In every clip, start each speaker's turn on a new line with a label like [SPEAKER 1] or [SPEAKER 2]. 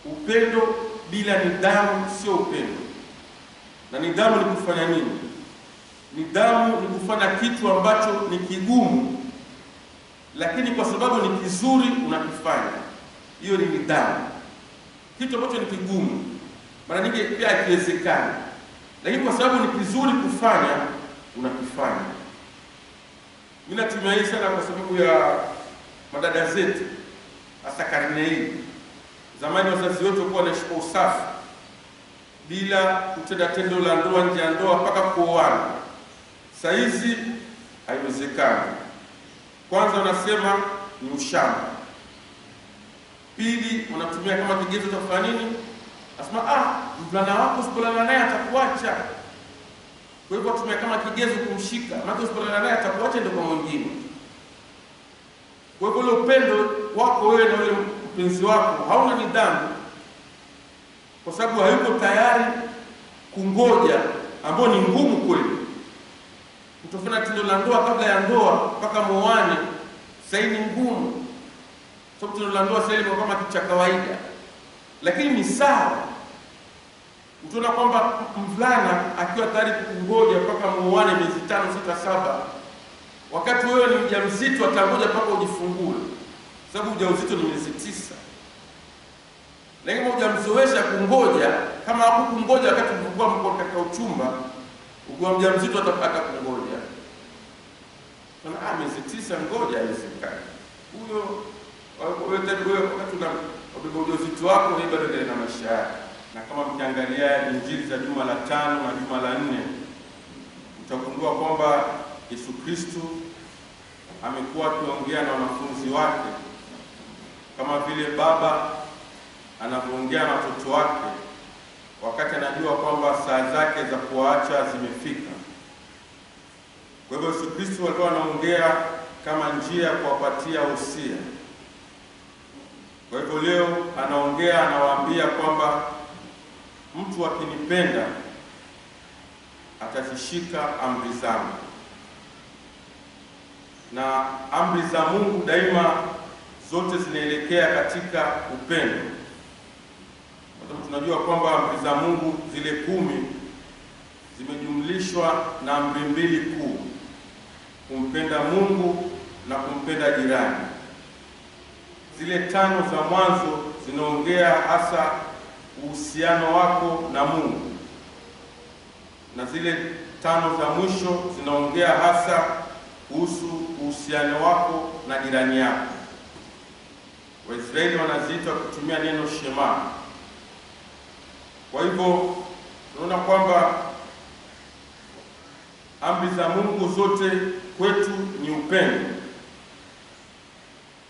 [SPEAKER 1] Upendo bila nidhamu sio upendo. Na nidhamu ni kufanya nini? Nidhamu ni kufanya kitu ambacho ni kigumu, lakini kwa sababu ni kizuri unakifanya. Hiyo ni nidhamu. Kitu ambacho ni kigumu mara nyingi pia hakiwezekani, lakini kwa sababu ni kizuri kufanya unakifanya. Mimi natumia hii sana kwa sababu ya madada zetu, hasa karne hii. Zamani wazazi wetu walikuwa wanaishi kwa usafi bila kutenda tendo la ndoa nje ya ndoa mpaka kuoana. Sasa hizi haiwezekani. Kwanza wanasema ni ushamba. Pili, wanatumia kama kigezo cha kufanya nini? Asema mvulana wako usipolala naye atakuacha. Kwa hivyo tumia kama kigezo kumshika. Maana usipolala naye atakuacha ndio kwa mwingine. Kwa hivyo ule upendo wako wewe na ule mpenzi wako hauna nidhamu, kwa sababu hayuko tayari kungoja, ambao ni ngumu kweli. Kutofanya tendo la ndoa kabla ya ndoa mpaka muoane, sasa ni ngumu. Sababu tendo la ndoa sasa ni kama kitu cha kawaida. Lakini ni sawa. Utaona kwamba mvulana akiwa tayari kungoja mpaka muoane miezi 5, 6, 7, wakati wewe ni mjamzito atangoja mpaka ujifungue. Sababu ujauzito ni miezi 9. Lakini hujamzoesha kungoja, kama hakukungoja wakati mlikuwa mko katika uchumba, ukiwa mjamzito atapata kungoja. Sasa miezi 9 ngoja haiwezekani. Huyo wakati una ujauzito wako ni bado na maisha yake. Na kama mkiangalia Injili za juma la 5 na juma la 4, mtagundua kwamba Yesu Kristo amekuwa akiongea na wanafunzi wake kama vile baba anavyoongea na watoto wake wakati anajua kwamba saa zake za kuacha zimefika. Kwa hivyo Yesu Kristo alikuwa anaongea kama njia ya kuwapatia usia. Kwa hivyo leo anaongea, anawaambia kwamba mtu akinipenda atazishika amri zangu. Na amri za Mungu daima zote zinaelekea katika upendo. Tunajua kwamba amri za Mungu zile 10 zimejumlishwa na amri 2 kuu: kumpenda Mungu na kumpenda jirani. Zile 5 za mwanzo zinaongea hasa uhusiano wako na Mungu, na zile 5 za mwisho zinaongea hasa kuhusu uhusiano wako na jirani yako. Waisraeli wanaziita kutumia neno shema. Kwa hivyo tunaona kwamba amri za Mungu zote kwetu ni upendo.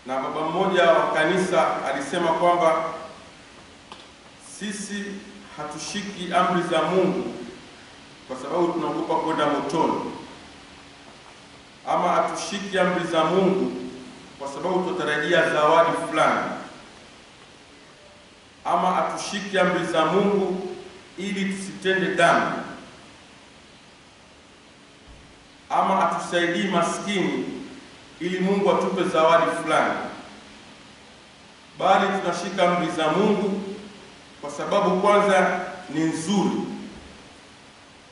[SPEAKER 1] Na baba mmoja wa kanisa alisema kwamba sisi hatushiki amri za Mungu kwa sababu tunaogopa kwenda motoni, ama hatushiki amri za Mungu kwa sababu tutarajia zawadi fulani, ama hatushiki amri za Mungu ili tusitende dhambi, ama hatusaidii maskini ili Mungu atupe zawadi fulani, bali tunashika amri za Mungu kwa sababu kwanza ni nzuri,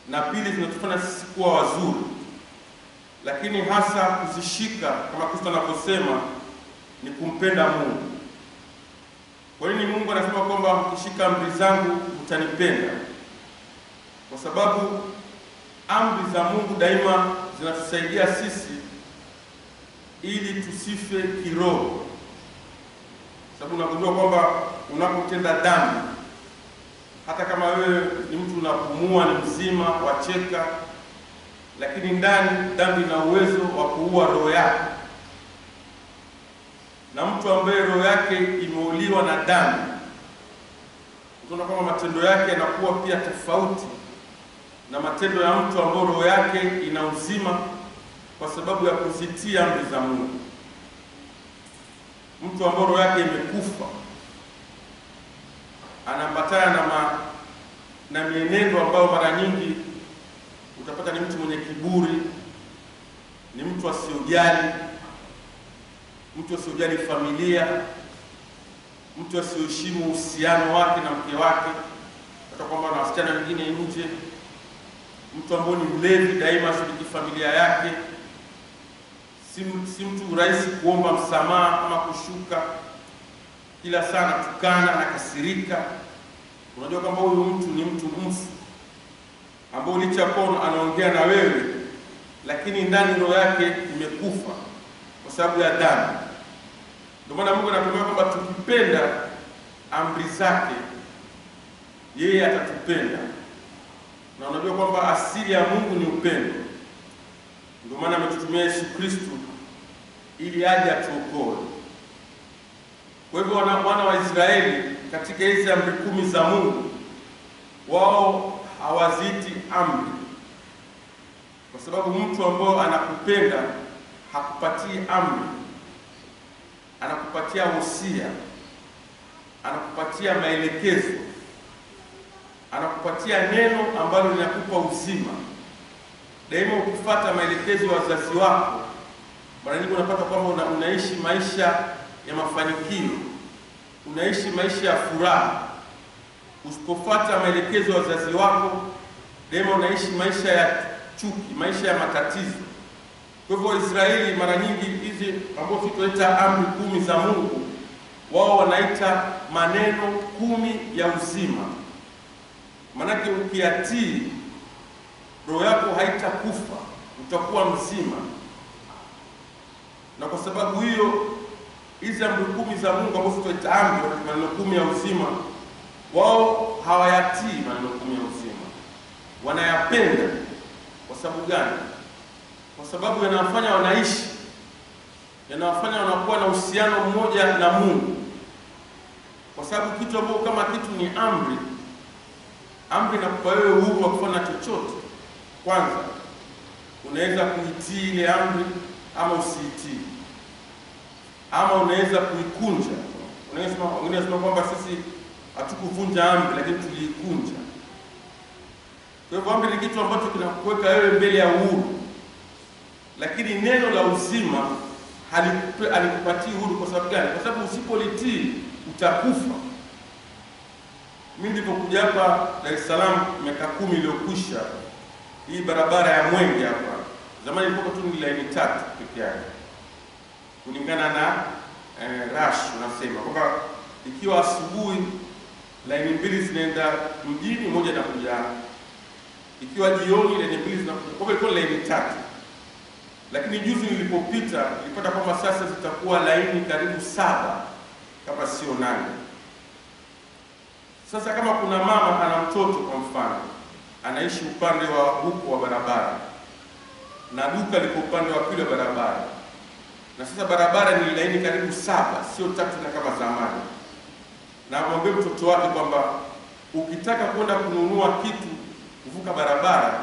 [SPEAKER 1] na pili zinatufanya sisi kuwa wazuri. Lakini hasa kuzishika kama Kristo anaposema ni kumpenda Mungu. Kwa nini Mungu anasema kwamba mkishika amri zangu mtanipenda? Kwa sababu amri za Mungu daima zinatusaidia sisi ili tusife kiroho. Sababu unagundua kwamba unapotenda dhambi, hata kama wewe ni mtu unapumua, ni mzima, wacheka, lakini ndani dhambi ina uwezo wa kuua roho yako. Na mtu ambaye roho yake imeuliwa na dhambi, utaona kwamba matendo yake yanakuwa pia tofauti na matendo ya mtu ambaye roho yake ina uzima kwa sababu ya kuzitia amri za Mungu. Mtu ambaye roho yake imekufa anaambatana na mienendo ambayo mara nyingi utapata ni mtu mwenye kiburi, ni mtu asiyojali familia, mtu asiheshimu uhusiano wake na mke wake, hata kwamba na wasichana wengine nje, mtu ambaye ni mlevi daima ashiriki familia yake, si mtu rahisi kuomba msamaha ama kushuka, kila sana tukana na kasirika. Unajua kwamba huyu mtu ni mtu mfu ambao licha kwa anaongea na wewe lakini ndani roho yake imekufa kwa sababu ya dhambi. Ndio maana Mungu anatuambia kwamba tukipenda amri zake yeye atatupenda. Na unajua kwamba asili ya Mungu ni upendo. Ndio maana ametutumia Yesu Kristo ili aje atuokoe. Kwa hivyo wana wa Israeli katika hizi amri 10 za Mungu, wao hawaziti amri, kwa sababu mtu ambaye anakupenda hakupatii amri, anakupatia wosia, anakupatia maelekezo, anakupatia neno ambalo linakupa uzima. Daima ukifuata maelekezo ya wazazi wako, mara nyingi unapata kwamba unaishi maisha ya mafanikio, unaishi maisha ya furaha. Usipofuata maelekezo ya wazazi wako, daima unaishi maisha ya chuki, maisha ya matatizo. Kwa hivyo Israeli mara nyingi hizi ambao tunaita amri 10 za Mungu, wao wanaita maneno 10 ya uzima. Manake ukiatii, roho yako haitakufa, utakuwa mzima. Na kwa sababu hiyo hizi amri 10 za Mungu ambazo tunaita amri, maneno 10 ya uzima, wao hawayatii maneno 10 ya uzima. Wanayapenda. Kwa sababu gani? Kwa sababu yanawafanya wanaishi, yanawafanya wanakuwa na uhusiano mmoja na Mungu. Kwa sababu kitu ambacho kama kitu ni amri, amri inakupa wewe uhuru wa kufanya chochote. Kwanza, unaweza kuitii ile amri ama usiitii, ama unaweza kuikunja. Unaweza kwamba sisi hatukuvunja amri lakini tuliikunja. Kwa hivyo amri ni kitu ambacho kinakuweka wewe mbele ya uhuru, lakini neno la uzima halikupatii uhuru. Kwa sababu gani? Kwa sababu usipolitii utakufa. Mimi nilipokuja hapa Dar es Salaam miaka 10 iliyokwisha, hii barabara ya Mwenge hapa, zamani ilikuwa tu ni laini 3 pekee yake, kulingana na rush. Unasema kwamba ikiwa asubuhi laini 2 zinaenda mjini, moja inakuja, ikiwa jioni laini 2 zinakuja. Kwa hivyo laini 3. Lakini juzi nilipopita nilipata kwamba sasa zitakuwa laini karibu 7 kama sio 8. Sasa kama kuna mama ana mtoto kwa mfano, anaishi upande wa huko wa barabara na duka liko upande wa pili wa barabara, na sasa barabara ni laini karibu 7, sio 3 kama zamani, na mwambie mtoto wake kwamba ukitaka kwenda kununua kitu kuvuka barabara,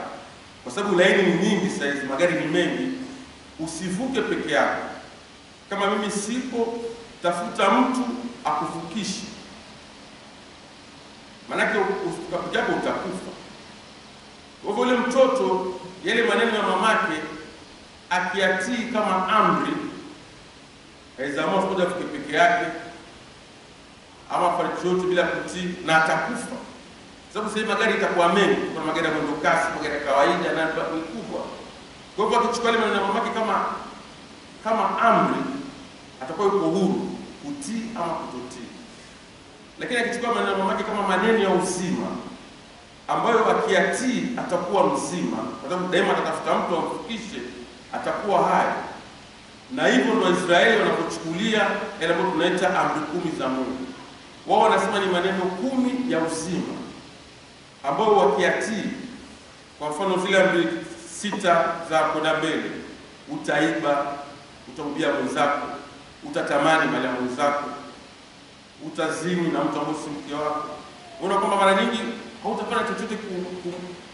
[SPEAKER 1] kwa sababu laini ni nyingi sasa hizi, magari ni mengi, usivuke peke yako. Kama mimi sipo, tafuta mtu akuvukishe, manake ukapigako utakufa. Kwa hivyo yule mtoto, yale maneno ya mamake akiatii kama amri, haizamua kuja peke yake ama fanya chochote bila kutii, na atakufa. Sababu sasa magari itakuwa mengi, kuna magari ya mwendo kasi, magari ya kawaida na mikubwa. Kwa hivyo akichukua ile maneno ya mamake kama amri, atakuwa yuko huru kutii ama kutotii. Lakini akichukua maneno ya mamake kama maneno ya uzima, ambayo akiatii atakuwa mzima, kwa sababu daima atatafuta mtu amfikishe, atakuwa hai. Na hivyo ndio Israeli wanapochukulia ile ambayo tunaita amri 10 za Mungu. Wao wanasema ni maneno 10 ya uzima, ambao wakiatii, kwa mfano zile amri 6 za kwenda mbele, utaiba, utaubia mwenzako, utatamani mali ya mwenzako, utazini na mtu ambaye si mke wako. Unaona kwamba mara nyingi hautafanya chochote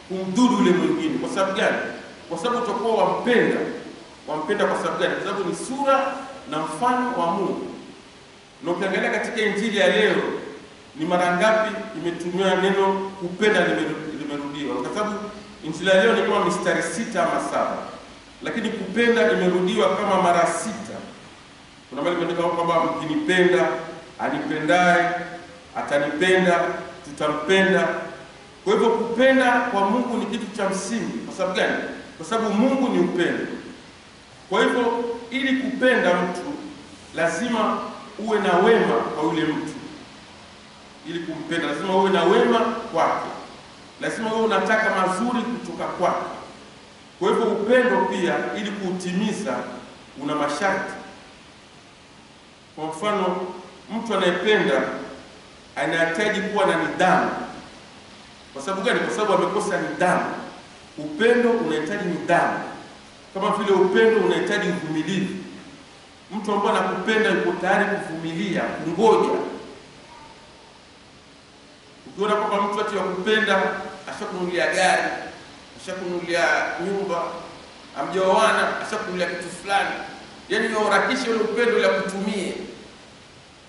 [SPEAKER 1] kumdhuru yule mwingine. Kwa sababu gani? Kwa sababu utakuwa wampenda. Kwa sababu gani? Kwa sababu ni sura na mfano wa Mungu. Na ukiangalia katika Injili ya leo, ni mara ngapi imetumiwa neno kupenda limerudiwa? Kwa sababu Injili ya leo ni kama mistari 6 ama 7, lakini kupenda imerudiwa kama mara 6. Kuna mahali imeandikwa kwamba mkinipenda anipendaye atanipenda, tutampenda. Kwa hivyo kupenda kwa Mungu ni kitu cha msingi. Kwa sababu gani? Kwa sababu Mungu ni upendo. Kwa hivyo ili kupenda mtu lazima uwe na wema kwa yule mtu. Ili kumpenda lazima uwe na wema kwake, lazima uwe unataka mazuri kutoka kwake. Kwa hivyo upendo pia ili kuutimiza una masharti. Kwa mfano, mtu anayependa anahitaji kuwa na nidhamu. Kwa sababu gani? Kwa sababu amekosa nidhamu. Upendo unahitaji nidhamu, kama vile upendo unahitaji uvumilivu. Mtu ambaye anakupenda yuko tayari kuvumilia, kungoja. Ukiona kwamba mtu ati yakupenda, ashakununulia gari, ashakununulia nyumba, amjaoana, ashakununulia kitu fulani, yani yoharakisha ule upendo ile kutumie.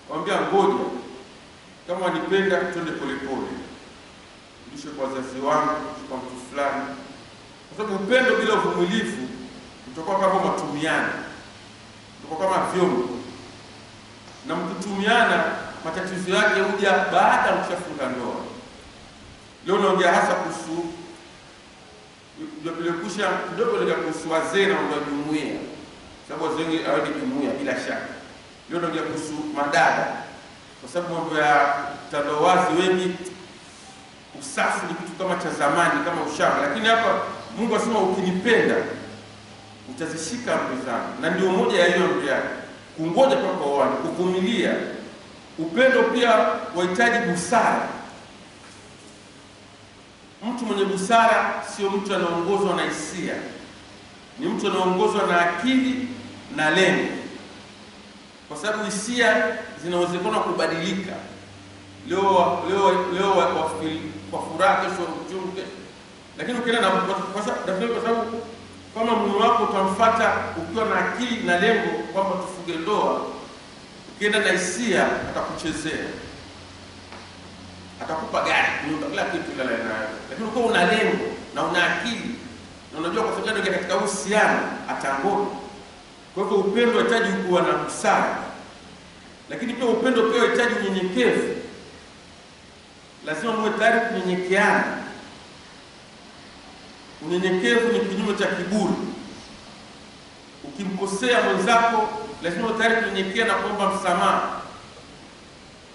[SPEAKER 1] Mwambia ngoja, kama wanipenda twende polepole, ndishe kwa wazazi wangu, kwa mtu fulani. Kwa sababu upendo bila uvumilivu utakuwa kama matumiana, utakuwa kama vyombo. Na mkitumiana matatizo yake huja baada ya kufunga ndoa. Leo naongea hasa kuhusu kulikusha kidogo ile kuhusu wazee na jumuiya. Sababu wazee wengi hawadi jumuiya bila shaka. Leo naongea kuhusu madada. Kwa sababu mambo ya tandawazi wengi usafi ni kitu kama cha zamani, kama ushamba. Lakini hapa Mungu asema ukinipenda utazishika amri zangu. Na ndio moja ya hiyo amri yake, kungoja kwa wao, kuvumilia. Upendo pia wahitaji busara. Mtu mwenye busara sio mtu anaongozwa na hisia, ni mtu anaongozwa na akili na lengo. Kwa sababu hisia zinawezekana kubadilika. Leo kwa furaha, kesho uchungu. Lakini ukienda na kwa sababu kama mume wako utamfuata ukiwa na akili na lengo kwamba tufunge ndoa, ukienda na hisia atakuchezea. Atakupa gari, nyumba, kila kitu lala nayo. Lakini ukiwa una lengo na una akili na unajua kwa sababu gani katika uhusiano atangoja. Kwa hivyo upendo unahitaji kuwa na busara. Lakini pia upendo pia unahitaji unyenyekevu. Lazima muwe tayari kunyenyekeana. Unyenyekevu ni kinyume cha kiburi. Ukimkosea mwenzako lazima uwe tayari kunyenyekea na kuomba msamaha.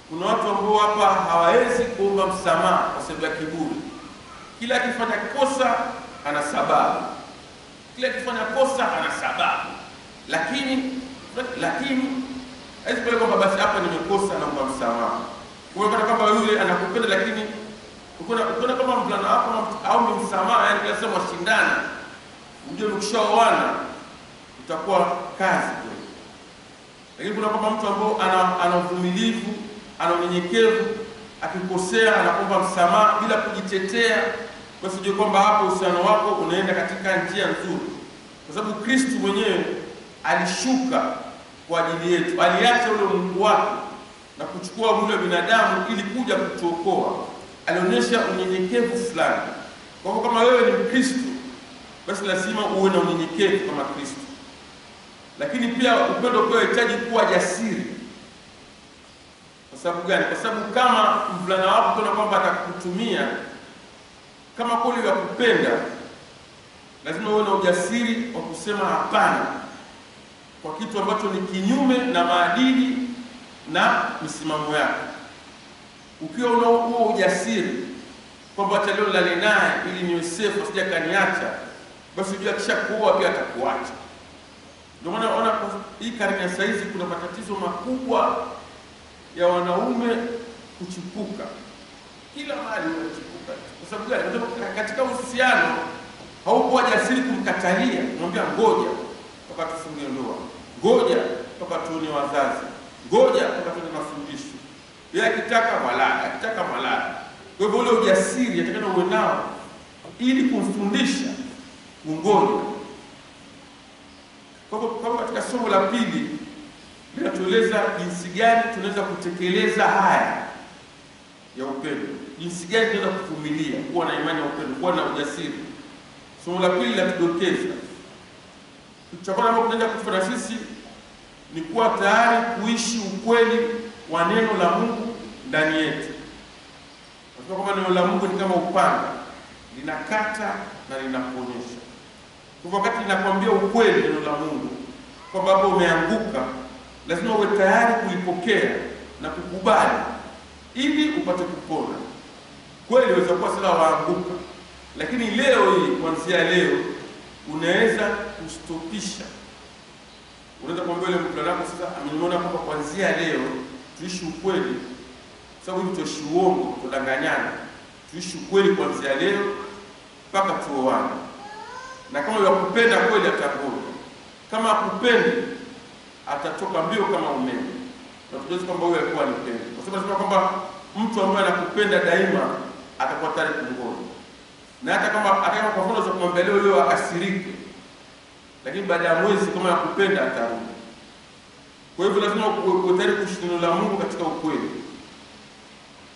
[SPEAKER 1] Kuna watu ambao hapa hawawezi kuomba msamaha kwa sababu ya kiburi. Kila akifanya kosa ana sababu. Kila akifanya kosa ana sababu. Lakini haizi pale kwamba basi hapa nimekosa na kuomba msamaha. Umeona kama yule anakupenda, lakini ukiona kama mvulana wako au ni msamaha, yani kila sema shindana, unajua ukishaoana itakuwa kazi. Lakini kuna kama mtu ambao ana uvumilivu, ana unyenyekevu, akikosea anaomba msamaha bila kujitetea, basi ujue kwamba hapo uhusiano wako unaenda katika njia nzuri. Kwa sababu Kristo mwenyewe alishuka kwa ajili yetu. Aliacha ule Mungu wake na kuchukua mwili wa binadamu ili kuja kutuokoa. Alionyesha unyenyekevu fulani. Kwa hivyo kama wewe ni Mkristo, basi lazima uwe na unyenyekevu kama Kristo. Lakini pia upendo pia unahitaji kuwa jasiri. Kwa sababu gani? Kwa sababu kama mvulana wako kuna kwamba atakutumia kama kweli ya kupenda, lazima uwe na ujasiri wa kusema hapana kwa kitu ambacho ni kinyume na maadili na misimamo yako. Ukiwa una huo ujasiri kwamba acha leo nilale naye ili niwe safe asije kaniacha, basi unajua kisha kuoa pia atakuacha. Ndio maana unaona hii karne ya saizi kuna matatizo makubwa ya wanaume kuchipuka. Kila mahali wanachipuka. Kwa sababu gani? Kwa sababu katika uhusiano haukuwa jasiri kumkatalia, kumwambia ngoja mpaka tufunge ndoa, ngoja mpaka tuone wazazi, ngoja mpaka tuone mafundisho. Yeye akitaka malala, akitaka malala. Kwa hivyo ule ujasiri atakana uwe nao ili kumfundisha kungoja. Kwa hivyo katika somo la pili linatueleza jinsi gani tunaweza kutekeleza haya ya upendo. Jinsi gani tunaweza kuvumilia, kuwa na imani ya upendo, kuwa na ujasiri. Somo la pili linatudokeza kitu cha kwanza ambacho tunaweza kufanya sisi ni kuwa tayari kuishi ukweli wa neno la Mungu ndani yetu. Kwa sababu neno la Mungu ni kama upanga, linakata na linaponyesha. Kwa wakati linakwambia ukweli neno la Mungu kwamba hapo umeanguka, lazima uwe tayari kulipokea na kukubali ili upate kupona. Kweli waweza kuwa sasa waanguka, lakini leo hii, kuanzia leo, unaweza kustopisha. Unaweza kumwambia yule mtu wako sasa, ameniona kwamba kuanzia leo tuishi ukweli, sababu hivi tuishi uongo, tudanganyana. Tuishi ukweli kuanzia leo mpaka tuoane. Na kama yakupenda kweli atangoja. Kama akupendi atatoka mbio kama umeme. Na tunaweza kwamba huyo alikuwa anipenda. Kwa sababu nasema kwamba mtu ambaye anakupenda daima atakuwa tayari kungoja. Na hata kama kwa mfano za kumwambia leo akasirike, lakini baada ya mwezi kama yakupenda atarudi. Kwa hivyo lazima uwe tayari kuishi neno la Mungu katika ukweli.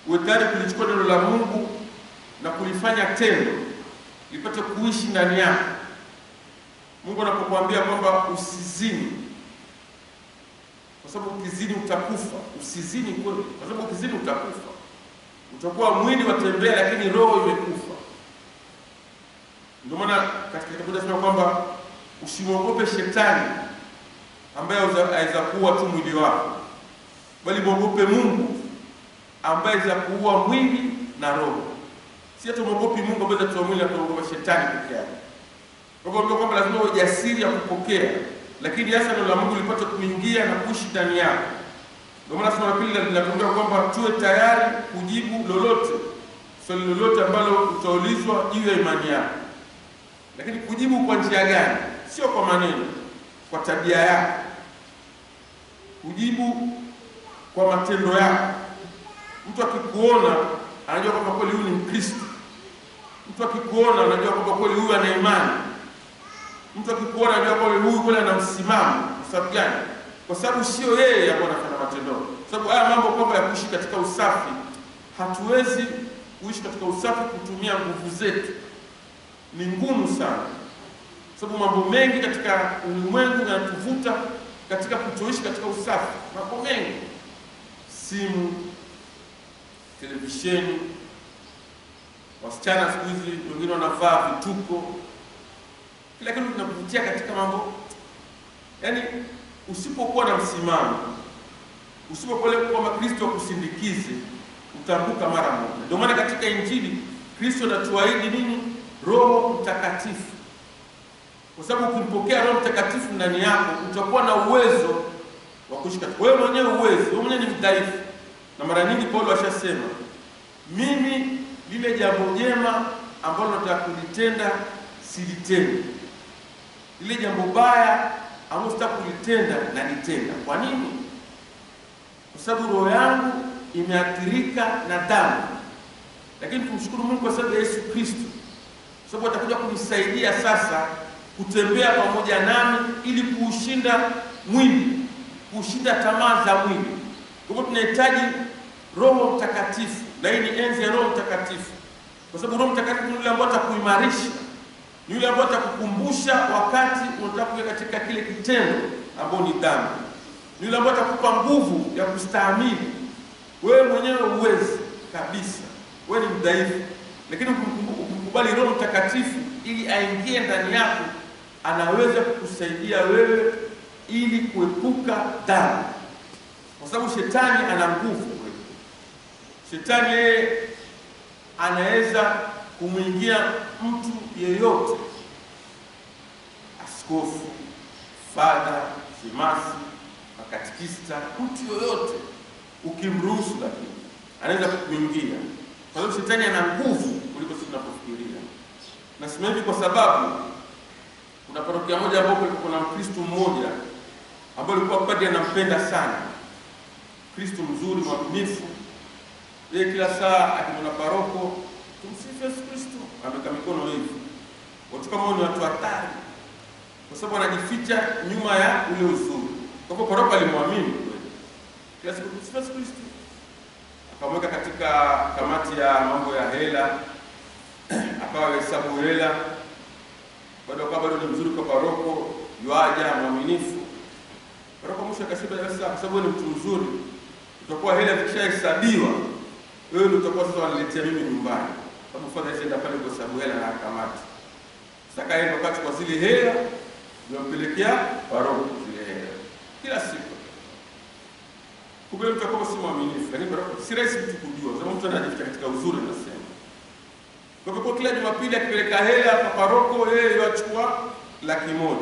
[SPEAKER 1] Uwe tayari kulichukua neno la Mungu na kulifanya tendo lipate kuishi ndani yako. Mungu anapokuambia kwamba usizini, kwa sababu ukizini utakufa. Usizini kweli, kwa sababu ukizini utakufa. Utakuwa mwili watembea lakini roho imekufa. Ndio maana katika kitabu tunasema kwamba usimwogope shetani ambaye aweza kuua tu mwili wako, bali muogope Mungu ambaye aweza kuua mwili na roho. Si tumwogope Mungu ambaye aweza kuua mwili na tuogope shetani peke yake. Kwa hivyo kwamba lazima uwe jasiri ya kupokea, lakini hasa neno la Mungu lipate kuingia na kuishi ndani yako. Ndio maana somo la pili linatuambia kwamba tuwe tayari kujibu lolote, swali lolote ambalo utaulizwa juu ya imani yako. Lakini kujibu kwa njia gani? Sio kwa maneno, kwa tabia yako. Kujibu kwa matendo yako. Mtu akikuona anajua kwamba kweli huyu ni Mkristo. Mtu akikuona anajua kwamba kweli huyu ana imani. Mtu akikuona anajua kwamba huyu kweli ana msimamo. Kwa sababu gani? Kwa sababu sio yeye ambaye anafanya matendo. Kwa sababu haya mambo kwamba ya kuishi katika usafi, hatuwezi kuishi katika usafi kutumia nguvu zetu. Ni ngumu sana. Sababu mambo mengi katika ulimwengu yanatuvuta katika kutoishi katika usafi. Mambo mengi. Simu, televisheni, wasichana siku hizi wengine wanavaa vituko. Kila kitu kinakuvutia katika mambo. Yaani usipokuwa na msimamo, usipokuwa kwamba Kristo akusindikize, utaanguka mara moja. Ndio maana katika Injili Kristo anatuahidi nini? Roho Mtakatifu. Kwa sababu ukimpokea Roho Mtakatifu ndani yako, utakuwa na uwezo wa kuishi katika. Wewe mwenyewe wewe mwenyewe ni mdhaifu. Na mara nyingi Paulo ashasema, mimi lile jambo jema ambalo nataka kulitenda silitendi. Lile jambo baya ambalo sitaki kulitenda nalitenda. Kwa nini? Kwa sababu roho yangu imeathirika na dhambi. Lakini tumshukuru Mungu kwa sababu ya Yesu Kristo. Kwa sababu atakuja kunisaidia sasa kutembea pamoja nami ili kuushinda mwili, kushinda tamaa za mwili. Kwa hivyo tunahitaji Roho Mtakatifu, na hii ni enzi ya Roho Mtakatifu. Kwa sababu Roho Mtakatifu ni yule ambaye atakuimarisha, ni yule ambaye atakukumbusha wakati unataka kuwa katika kile kitendo ambao ni dhambi. Ni yule ambaye atakupa nguvu ya kustahimili. Wewe mwenyewe uwezi kabisa. Wewe ni mdhaifu. Lakini ukikubali Roho Mtakatifu ili aingie ndani yako, anaweza kukusaidia wewe ili kuepuka dhambi. Kwa sababu shetani ana nguvu. Shetani yeye anaweza kumwingia mtu yeyote, askofu, fadha, shemasi, makatikista, mtu yoyote ukimruhusu, lakini anaweza kukuingia. Kwa sababu shetani ana nguvu kuliko sisi tunapofikiria. Nasema hivi kwa sababu kuna parokia moja ambapo kuna Mkristo mmoja ambaye alikuwa padri anampenda sana. Kristo mzuri, mwaminifu. Yeye kila saa akimwona paroko, tumsifu Yesu Kristo, ameweka mikono hivi. Watu kama ni watu hatari. Kwa sababu anajificha nyuma ya ule uzuri. Kwa hivyo paroko alimwamini kweli. Kila siku tumsifu Yesu Kristo. Akamweka katika kamati ya mambo ya hela. Akawa hesabu hela. Bado ni mzuri kwa paroko, yuaja mwaminifu. Paroko mwisho akasema sasa kwa sababu ni mtu mzuri, Tutakuwa hela zikishahesabiwa, wewe ndio utakuwa sasa unaletea mimi nyumbani. Sababu father anaenda pale kwa sababu hela na kamati. Sasa kaenda wakati kwa zile hela unampelekea paroko zile hela kila siku. Kumbe mtakuwa si mwaminifu, lakini paroko si rahisi mtu kujua. Sababu mtu anajificha katika uzuri nasema. Kwa hivyo kila Jumapili akipeleka hela kwa paroko, yeye yachukua 100,000.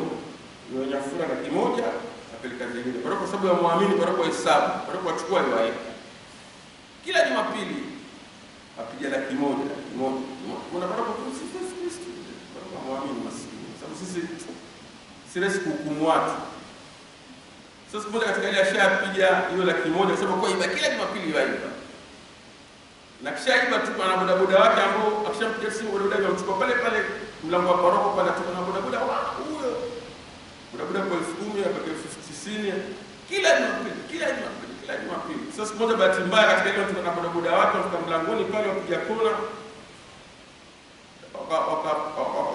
[SPEAKER 1] Yeye nyafura 100,000 apeleka zingine. Paroko sababu ya muamini, paroko hesabu, paroko achukua ile kila Jumapili apiga 100,000. Kuna paroko tumsifu Kristo. Paroko muamini maskini. Sababu sisi siresi kuhukumu watu. Sasa siku moja katika ile ashapiga hiyo 100,000 kwa sababu kwa iba kila Jumapili yaiba. Na kisha iba tu na bodaboda wake ambao akishampigia simu bodaboda anamchukua pale pale mlango wa paroko pale tu na bodaboda huyo. Bodaboda kwa 10,000 apaka 90 kila Jumapili. Sasa siku moja bahati mbaya katika ile mtu na bodaboda wake wafika mlangoni pale wapiga kona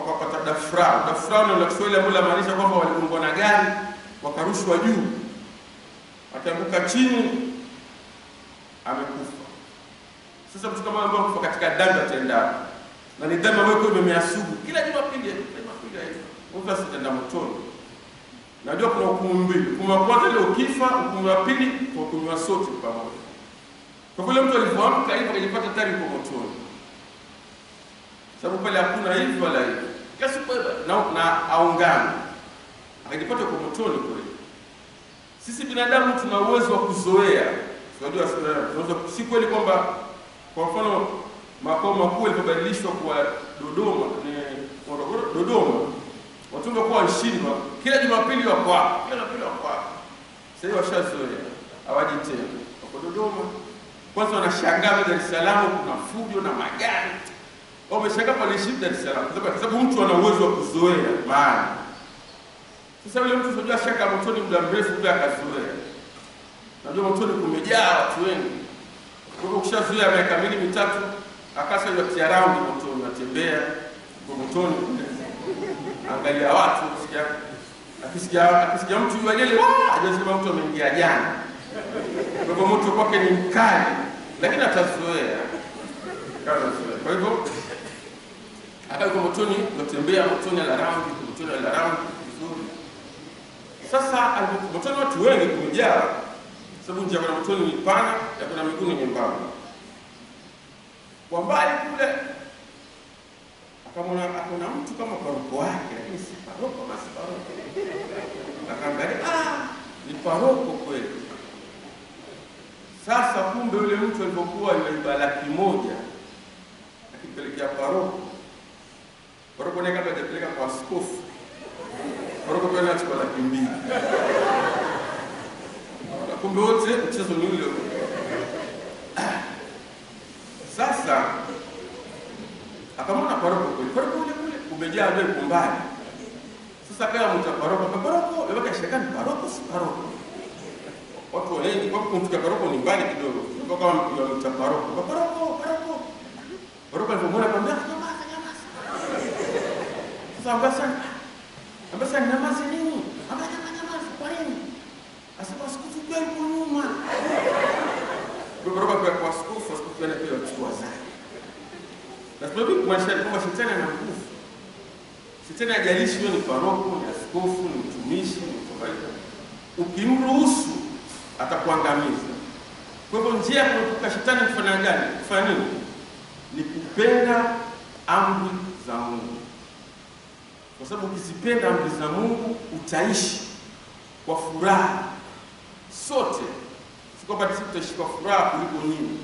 [SPEAKER 1] wakapata dafra. Dafra ndio Kiswahili ambalo maanisha kwamba waligongwa na gari wakarushwa juu. Akianguka chini amekufa. Sasa mtu kama ambaye kufa katika dhambi atenda. Na ni dhambi ambayo imemeasubu kila Jumapili hiyo. Mtu asitenda motoni. Najua kuna hukumu mbili. Hukumu ya kwanza ile ukifa, hukumu ya pili kwa kunywa sote pamoja. Kwa vile mtu alipoamka hivi akajipata tayari kwa motoni. Sababu pale hakuna hivi wala hivi. Kiasi kwa na aungana. Akajipata kwa motoni kweli. Sisi binadamu tuna uwezo wa kuzoea. Unajua tunaweza si kweli kwamba kwa mfano makao makuu yalibadilishwa kwa Dodoma Dodoma. Watu wangekuwa washindwa kila Jumapili wako hapo. Kila Jumapili wako hapo. Sasa hiyo washazoea. Hawaji tena. Wako Dodoma. Kwanza wanashangaa Dar es Salaam kuna fujo na magari. Wameshangaa pale Dar es Salaam. Kwa sababu mtu ana uwezo wa kuzoea maana. Sasa yule mtu unajua shaka motoni muda mrefu bila akazoea. Najua motoni kumejaa watu wengi. Kwa hivyo ukishazoea miaka 2-3 akasa yote around motoni atembea kwa motoni. Angalia watu akisikia mtu yule hajasema mtu ameingia jana. Kwa hivyo mtu kwake ni mkali lakini atazoea. Kwa hivyo akaiko motoni kutembea motoni around motoni around vizuri. Sasa motoni watu wengi kumejaa sababu njia kwa motoni ni pana na kuna miguu nyembamba. Kwa mbali kule akamwona akona mtu kama paroko wake lakini si paroko basi paroko. Akaangalia ni paroko kweli. Sasa kumbe yule mtu alipokuwa yule 100,000 akipelekea paroko. Paroko naye kabla hajapeleka kwa askofu. Paroko kwa anachukua 200,000. Kumbe wote mchezo ni ule. Sasa akamwona paroko kule. Paroko ule umejaa ndio kumbali. Sasa kama mtu paroko, wewe kashakani paroko si paroko. Watu wengi kwa kumfika paroko ni mbali kidogo. Kwa kama mtu paroko. Paroko alipomwona akamwambia nyamaza. Sasa ambasa nyamaza nini? Nyamaza kwa nini? Asema sikufika huko nyuma. Paroko kwa askofu anapewa chukua zake. Na sababu kumaanisha kwamba shetani ana nguvu. Shetani hajalishi wewe ni paroko, ni askofu, ni mtumishi, ni mtumishi. Ukimruhusu atakuangamiza. Kwa hivyo njia ya kuepuka shetani kufanya gani? Kufanya nini? Ni kupenda amri za Mungu. Kwa sababu ukizipenda amri za Mungu utaishi kwa furaha. Sote sio kwamba sisi tutaishi kwa furaha kuliko nyinyi.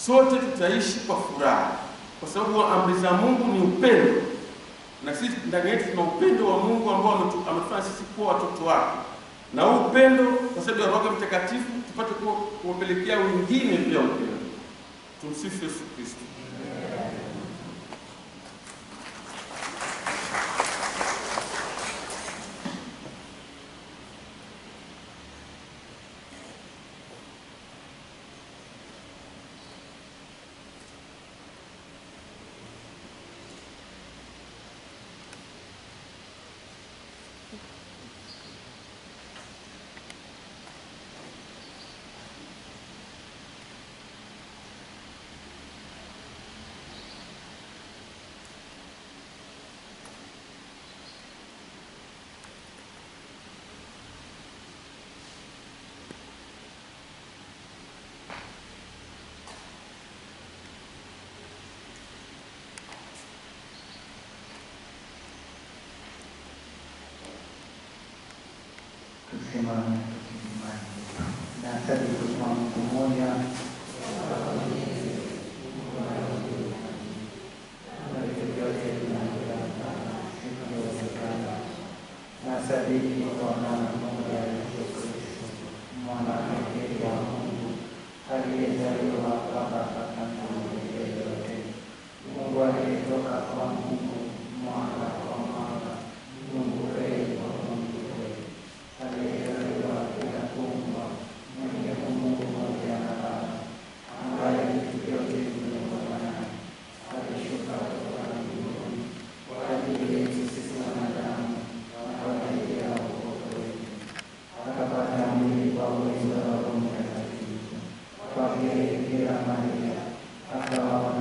[SPEAKER 1] Sote tutaishi kwa furaha. Kwa sababu amri za Mungu ni upendo. Na sisi ndani yetu tuna upendo wa Mungu ambao ametufanya sisi kuwa watoto wake. Na huu upendo kwa sababu ya Roho Mtakatifu tupate kuwapelekea wengine pia upendo. Tumsifu Yesu Kristo.
[SPEAKER 2] tusimame na sasa tusimame pamoja. Sadiki kwa Mwana mmoja Yesu Kristo, mwana pekee wa Mungu, aliyezaliwa kabla hata dunia yote. Mungu aliyetoka kwa Mungu, mwana kwa mwana, Mungu kweli kwa Mungu kweli, aliyezaliwa bila kuumbwa, mwenye Mungu mmoja na Baba, ambaye vitu vyote vimeumbwa naye, alishuka kutoka mbinguni kwa ajili yetu sisi wanadamu, akapata mwili kwa uwezo wa Roho Mtakatifu, kwa vile Bikira Maria akawa